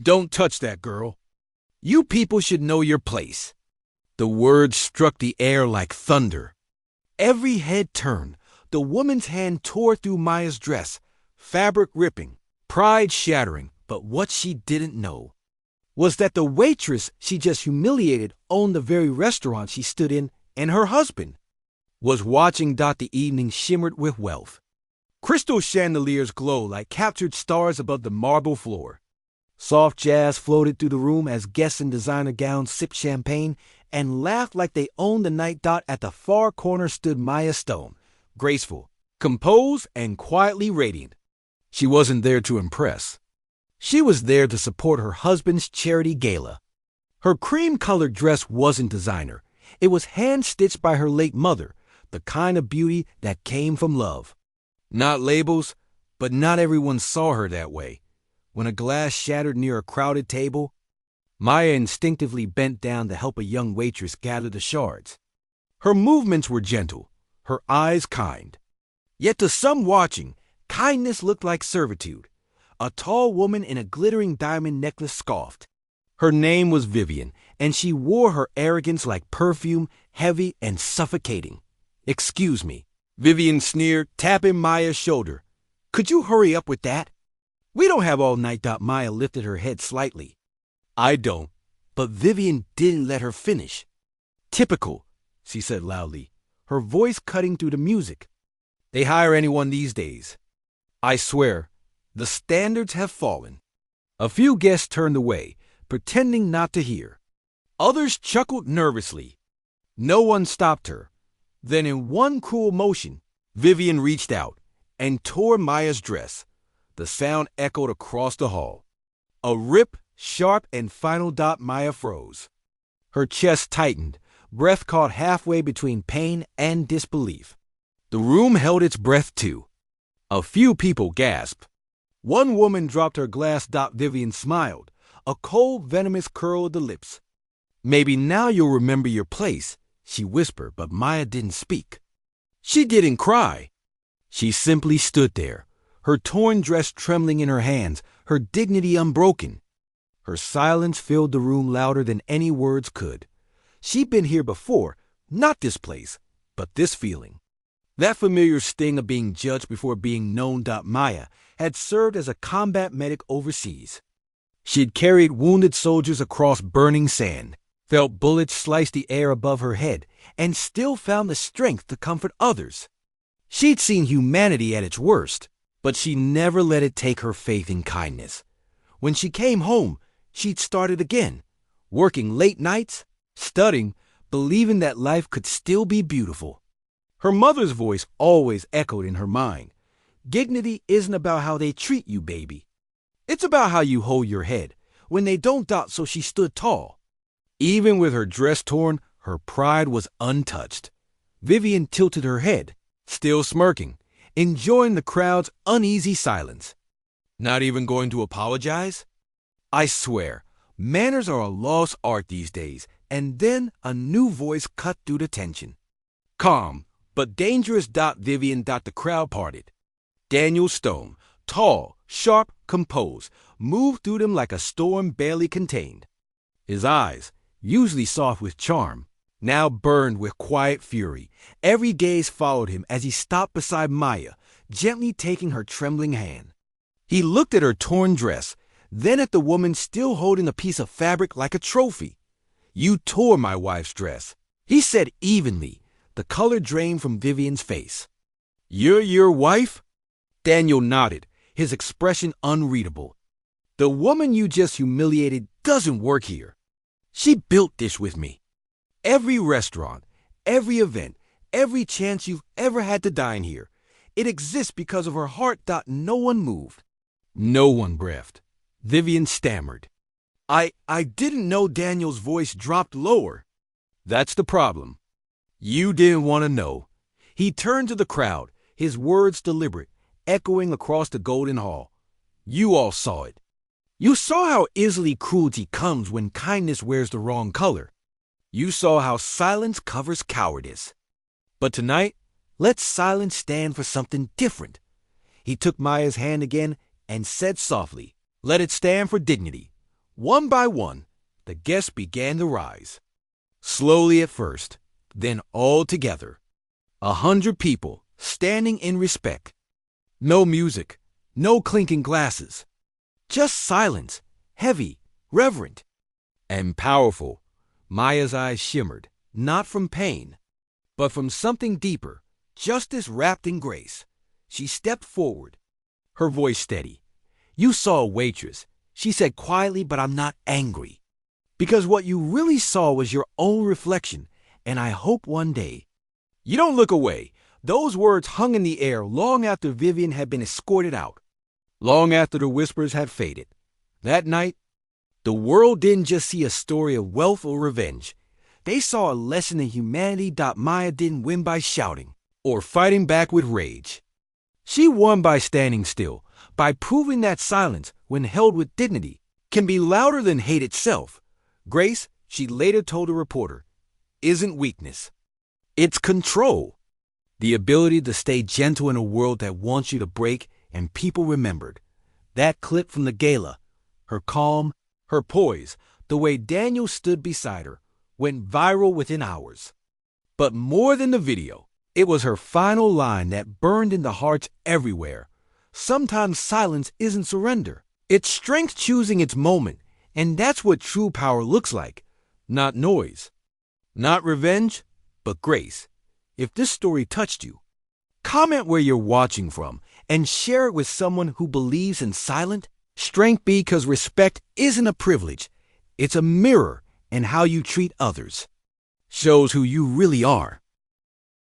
Don't touch that girl. You people should know your place. The words struck the air like thunder. Every head turned. The woman's hand tore through Maya's dress, fabric ripping, pride shattering. But what she didn't know was that the waitress she just humiliated owned the very restaurant she stood in, and her husband was watching. The evening shimmered with wealth. Crystal chandeliers glowed like captured stars above the marble floor. Soft jazz floated through the room as guests in designer gowns sipped champagne and laughed like they owned the night. At the far corner stood Maya Stone, graceful, composed, and quietly radiant. She wasn't there to impress. She was there to support her husband's charity gala. Her cream-colored dress wasn't designer. It was hand-stitched by her late mother, the kind of beauty that came from love. Not labels, but not everyone saw her that way. When a glass shattered near a crowded table, Maya instinctively bent down to help a young waitress gather the shards. Her movements were gentle, her eyes kind. Yet to some watching, kindness looked like servitude. A tall woman in a glittering diamond necklace scoffed. Her name was Vivian, and she wore her arrogance like perfume, heavy and suffocating. "Excuse me," Vivian sneered, tapping Maya's shoulder. "Could you hurry up with that? We don't have all night." Maya lifted her head slightly. "I don't." But Vivian didn't let her finish. "Typical," she said loudly, her voice cutting through the music. "They hire anyone these days. I swear, the standards have fallen." A few guests turned away, pretending not to hear. Others chuckled nervously. No one stopped her. Then in one cruel motion, Vivian reached out and tore Maya's dress. The sound echoed across the hall. A rip, sharp and final. Maya froze. Her chest tightened, breath caught halfway between pain and disbelief. The room held its breath too. A few people gasped. One woman dropped her glass. Vivian smiled, a cold, venomous curl of the lips. "Maybe now you'll remember your place," she whispered, but Maya didn't speak. She didn't cry. She simply stood there, her torn dress trembling in her hands, her dignity unbroken. Her silence filled the room louder than any words could. She'd been here before, not this place, but this feeling. That familiar sting of being judged before being known. Maya had served as a combat medic overseas. She'd carried wounded soldiers across burning sand, felt bullets slice the air above her head, and still found the strength to comfort others. She'd seen humanity at its worst, but she never let it take her faith in kindness. When she came home, she'd started again, working late nights, studying, believing that life could still be beautiful. Her mother's voice always echoed in her mind. "Dignity isn't about how they treat you, baby. It's about how you hold your head when they don't." So she stood tall. Even with her dress torn, her pride was untouched. Vivian tilted her head, still smirking, enjoying the crowd's uneasy silence. "Not even going to apologize?" "I swear, manners are a lost art these days." And then a new voice cut through the tension. Calm, but dangerous. Vivian. The crowd parted. Daniel Stone, tall, sharp, composed, moved through them like a storm barely contained. His eyes, usually soft with charm, now burned with quiet fury. Every gaze followed him as he stopped beside Maya, gently taking her trembling hand. He looked at her torn dress, then at the woman still holding a piece of fabric like a trophy. "You tore my wife's dress," he said evenly, the color drained from Vivian's face. "You're your wife?" Daniel nodded, his expression unreadable. "The woman you just humiliated doesn't work here. She built this with me. Every restaurant, every event, every chance you've ever had to dine here, it exists because of her heart." No one moved. No one breathed. Vivian stammered. I didn't know." Daniel's voice dropped lower. "That's the problem. You didn't want to know." He turned to the crowd, his words deliberate, echoing across the Golden Hall. "You all saw it. You saw how easily cruelty comes when kindness wears the wrong color. You saw how silence covers cowardice. But tonight, let silence stand for something different." He took Maya's hand again and said softly, "Let it stand for dignity, One by one, the guests began to rise. Slowly at first, then all together. 100 people standing in respect. No music, no clinking glasses. Just silence, heavy, reverent, and powerful. Maya's eyes shimmered, not from pain, but from something deeper, justice wrapped in grace. She stepped forward, her voice steady. "You saw a waitress," she said quietly, "but I'm not angry. Because what you really saw was your own reflection, and I hope one day." "You don't look away." Those words hung in the air long after Vivian had been escorted out, long after the whispers had faded. That night, the world didn't just see a story of wealth or revenge. They saw a lesson in humanity. Maya didn't win by shouting or fighting back with rage. She won by standing still, by proving that silence, when held with dignity, can be louder than hate itself. Grace, she later told a reporter, isn't weakness. It's control. The ability to stay gentle in a world that wants you to break, and people remembered. That clip from the gala, her calm, her poise, the way Daniel stood beside her, went viral within hours. But more than the video, it was her final line that burned into hearts everywhere. Sometimes silence isn't surrender. It's strength choosing its moment, and that's what true power looks like. Not noise, not revenge, but grace. If this story touched you, comment where you're watching from and share it with someone who believes in silent strength, because respect isn't a privilege. It's a mirror, and how you treat others shows who you really are.